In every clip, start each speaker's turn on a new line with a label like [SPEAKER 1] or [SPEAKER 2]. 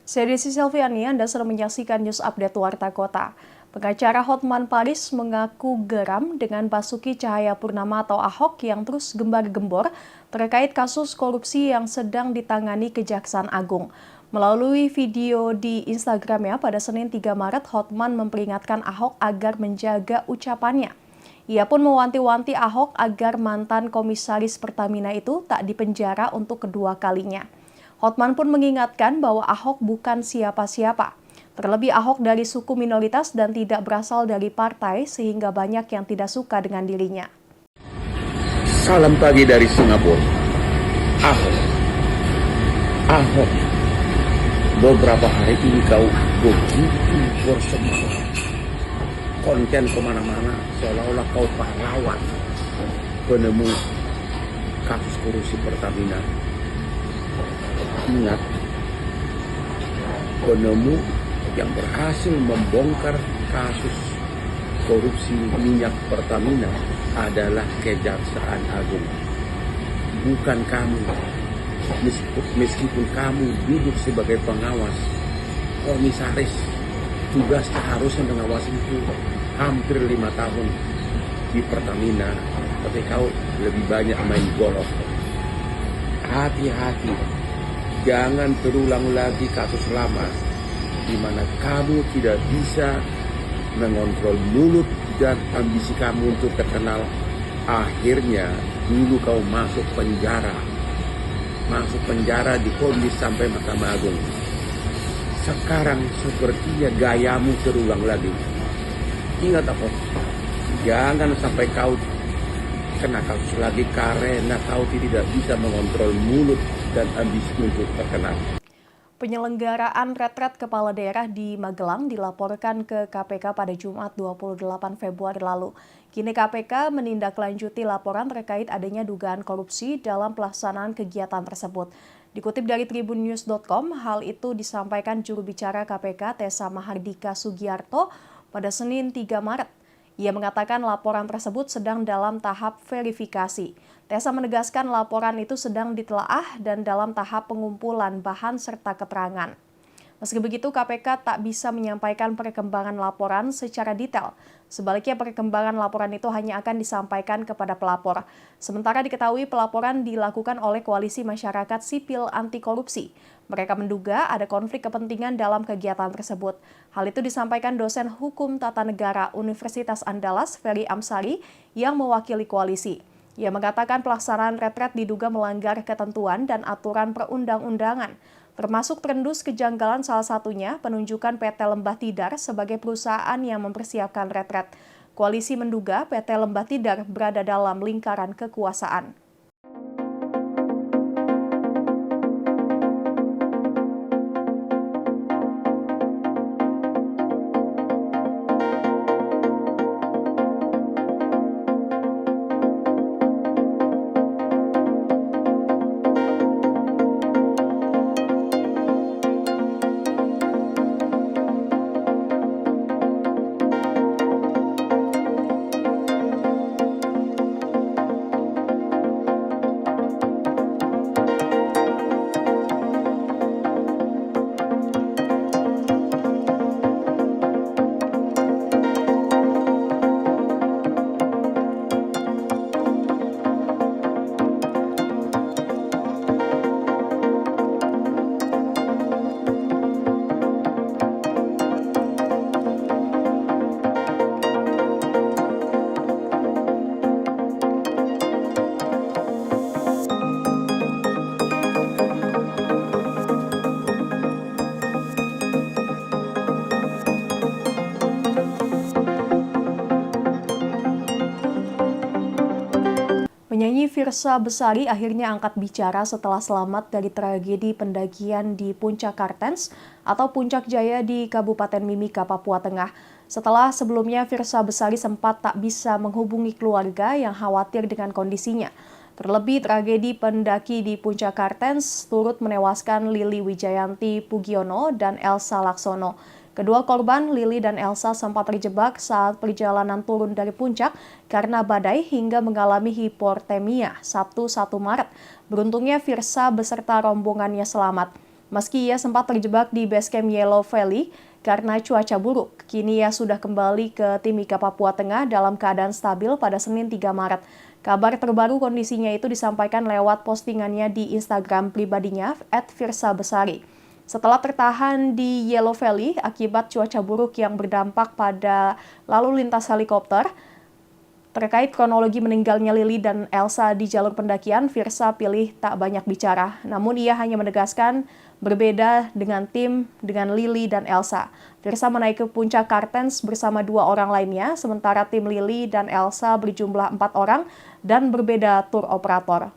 [SPEAKER 1] Saya Desi Selviani, Anda sedang menyaksikan News Update Warta Kota. Pengacara Hotman Paris mengaku geram dengan Basuki Cahayapurnama atau Ahok yang terus gembar-gembor terkait kasus korupsi yang sedang ditangani Kejaksaan Agung. Melalui video di Instagramnya pada Senin 3 Maret, Hotman memperingatkan Ahok agar menjaga ucapannya. Ia pun mewanti-wanti Ahok agar mantan komisaris Pertamina itu tak dipenjara untuk kedua kalinya. Hotman pun mengingatkan bahwa Ahok bukan siapa-siapa. Terlebih Ahok dari suku minoritas dan tidak berasal dari partai sehingga banyak yang tidak suka dengan dirinya.
[SPEAKER 2] Salam pagi dari Singapura. Ahok, beberapa hari ini kau begitu bersemangat. Konten kemana-mana seolah-olah kau pahlawan penemu kasus korupsi Pertamina. Ingat, penemu yang berhasil membongkar kasus korupsi minyak Pertamina adalah Kejaksaan Agung, bukan kamu. Meskipun kamu duduk sebagai pengawas, komisaris, tugasnya harusnya mengawasi itu hampir 5 tahun di Pertamina, tapi kau lebih banyak main golf. Hati-hati, jangan terulang lagi kasus lama di mana kamu tidak bisa mengontrol mulut dan ambisi kamu untuk terkenal. Akhirnya dulu kau masuk penjara divonis sampai Mahkamah Agung. Sekarang sepertinya gayamu terulang lagi. Ingat apa? Jangan sampai kau kena kasus lagi karena kau tidak bisa mengontrol mulut dan ambisi untuk terkenal.
[SPEAKER 1] Penyelenggaraan retret kepala daerah di Magelang dilaporkan ke KPK pada Jumat 28 Februari lalu. Kini KPK menindaklanjuti laporan terkait adanya dugaan korupsi dalam pelaksanaan kegiatan tersebut. Dikutip dari tribunnews.com, hal itu disampaikan juru bicara KPK Tessa Mahardika Sugiarto pada Senin 3 Maret. Ia mengatakan laporan tersebut sedang dalam tahap verifikasi. Tessa menegaskan laporan itu sedang ditelaah dan dalam tahap pengumpulan bahan serta keterangan. Meski begitu, KPK tak bisa menyampaikan perkembangan laporan secara detail. Sebaliknya, perkembangan laporan itu hanya akan disampaikan kepada pelapor. Sementara diketahui pelaporan dilakukan oleh Koalisi Masyarakat Sipil Anti Korupsi. Mereka menduga ada konflik kepentingan dalam kegiatan tersebut. Hal itu disampaikan dosen Hukum Tata Negara Universitas Andalas, Ferry Amsari, yang mewakili koalisi. Ia mengatakan pelaksanaan retret diduga melanggar ketentuan dan aturan perundang-undangan, termasuk terendus kejanggalan salah satunya penunjukan PT Lembah Tidar sebagai perusahaan yang mempersiapkan retret. Koalisi menduga PT Lembah Tidar berada dalam lingkaran kekuasaan. Penyanyi Virsa Besari akhirnya angkat bicara setelah selamat dari tragedi pendakian di Puncak Kartens atau Puncak Jaya di Kabupaten Mimika, Papua Tengah. Setelah sebelumnya Virsa Besari sempat tak bisa menghubungi keluarga yang khawatir dengan kondisinya. Terlebih tragedi pendaki di Puncak Kartens turut menewaskan Lili Wijayanti Pugiono dan Elsa Laksono. Kedua korban, Lili dan Elsa, sempat terjebak saat perjalanan turun dari puncak karena badai hingga mengalami hipotermia Sabtu 1 Maret. Beruntungnya Virsa beserta rombongannya selamat. Meski ia sempat terjebak di base camp Yellow Valley karena cuaca buruk, kini ia sudah kembali ke Timika, Papua Tengah dalam keadaan stabil pada Senin 3 Maret. Kabar terbaru kondisinya itu disampaikan lewat postingannya di Instagram pribadinya @virsabesari. Setelah tertahan di Yellow Valley akibat cuaca buruk yang berdampak pada lalu lintas helikopter, terkait kronologi meninggalnya Lili dan Elsa di jalur pendakian, Virsa pilih tak banyak bicara. Namun ia hanya menegaskan berbeda dengan tim dengan Lili dan Elsa. Virsa menaiki puncak Kartens bersama 2 orang lainnya, sementara tim Lili dan Elsa berjumlah 4 orang dan berbeda tur operator.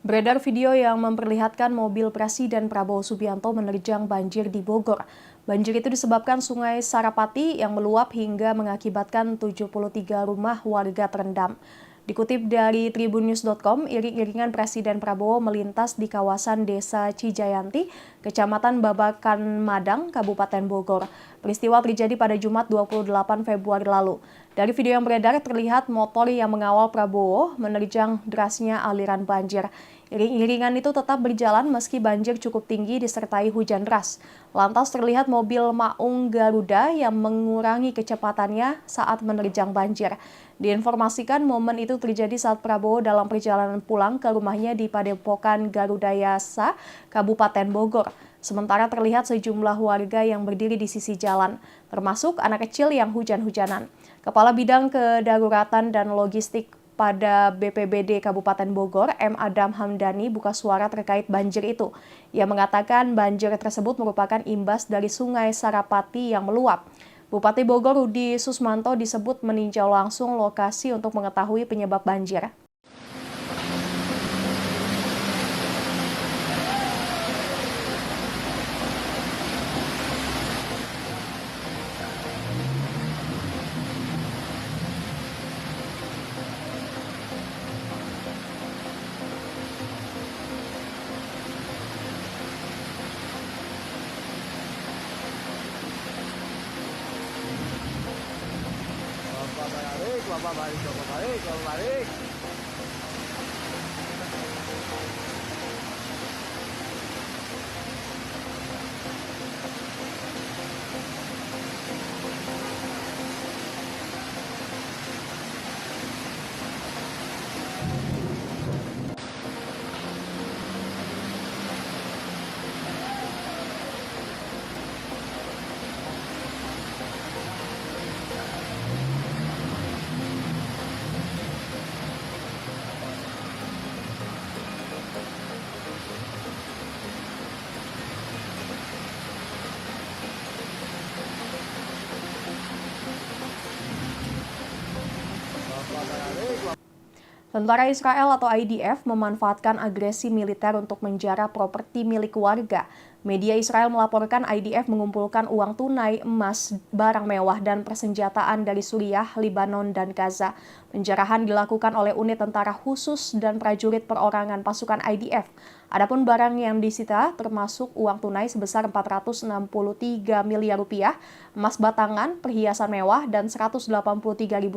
[SPEAKER 1] Beredar video yang memperlihatkan mobil Presiden Prabowo Subianto menerjang banjir di Bogor. Banjir itu disebabkan Sungai Sarapati yang meluap hingga mengakibatkan 73 rumah warga terendam. Dikutip dari tribunnews.com, iring-iringan Presiden Prabowo melintas di kawasan Desa Cijayanti, Kecamatan Babakan Madang, Kabupaten Bogor. Peristiwa terjadi pada Jumat 28 Februari lalu. Dari video yang beredar terlihat motor yang mengawal Prabowo menerjang derasnya aliran banjir. Iring-iringan itu tetap berjalan meski banjir cukup tinggi disertai hujan deras. Lantas terlihat mobil Maung Garuda yang mengurangi kecepatannya saat menerjang banjir. Diinformasikan momen itu terjadi saat Prabowo dalam perjalanan pulang ke rumahnya di Padepokan Garudayasa, Kabupaten Bogor. Sementara terlihat sejumlah warga yang berdiri di sisi jalan, termasuk anak kecil yang hujan-hujanan. Kepala Bidang Kedaruratan dan Logistik pada BPBD Kabupaten Bogor, M. Adam Hamdani buka suara terkait banjir itu. Ia mengatakan banjir tersebut merupakan imbas dari Sungai Sarapati yang meluap. Bupati Bogor Rudi Susmanto disebut meninjau langsung lokasi untuk mengetahui penyebab banjir.
[SPEAKER 3] Bapak balik.
[SPEAKER 1] Tentara Israel atau IDF memanfaatkan agresi militer untuk menjara properti milik warga. Media Israel melaporkan IDF mengumpulkan uang tunai, emas, barang mewah, dan persenjataan dari Suriah, Lebanon, dan Gaza. Penjarahan dilakukan oleh unit tentara khusus dan prajurit perorangan pasukan IDF. Adapun barang yang disita termasuk uang tunai sebesar 463 miliar rupiah, emas batangan, perhiasan mewah, dan 183.000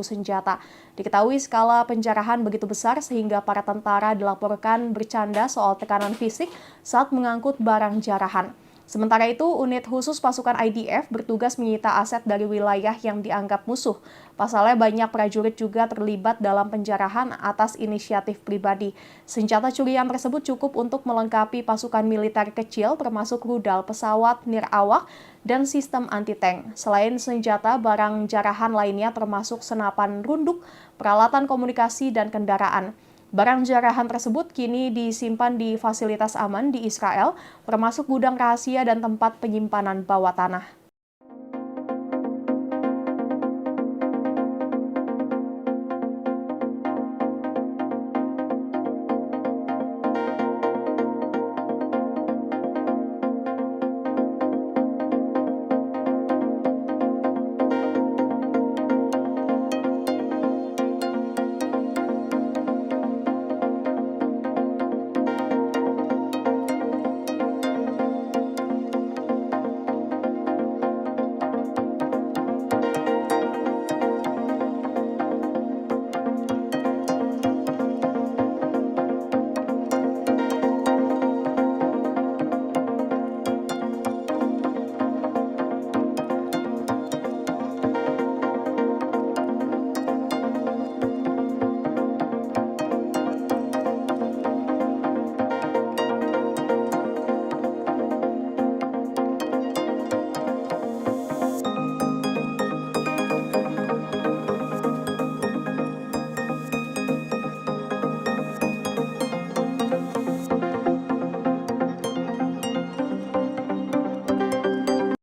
[SPEAKER 1] senjata. Diketahui skala penjarahan begitu besar sehingga para tentara dilaporkan bercanda soal tekanan fisik saat mengangkut barang jarahan. Sementara itu, unit khusus pasukan IDF bertugas menyita aset dari wilayah yang dianggap musuh. Pasalnya banyak prajurit juga terlibat dalam penjarahan atas inisiatif pribadi. Senjata curian tersebut cukup untuk melengkapi pasukan militer kecil termasuk rudal pesawat nirawak dan sistem anti-tank. Selain senjata, barang jarahan lainnya termasuk senapan runduk, peralatan komunikasi, dan kendaraan. Barang jarahan tersebut kini disimpan di fasilitas aman di Israel, termasuk gudang rahasia dan tempat penyimpanan bawah tanah.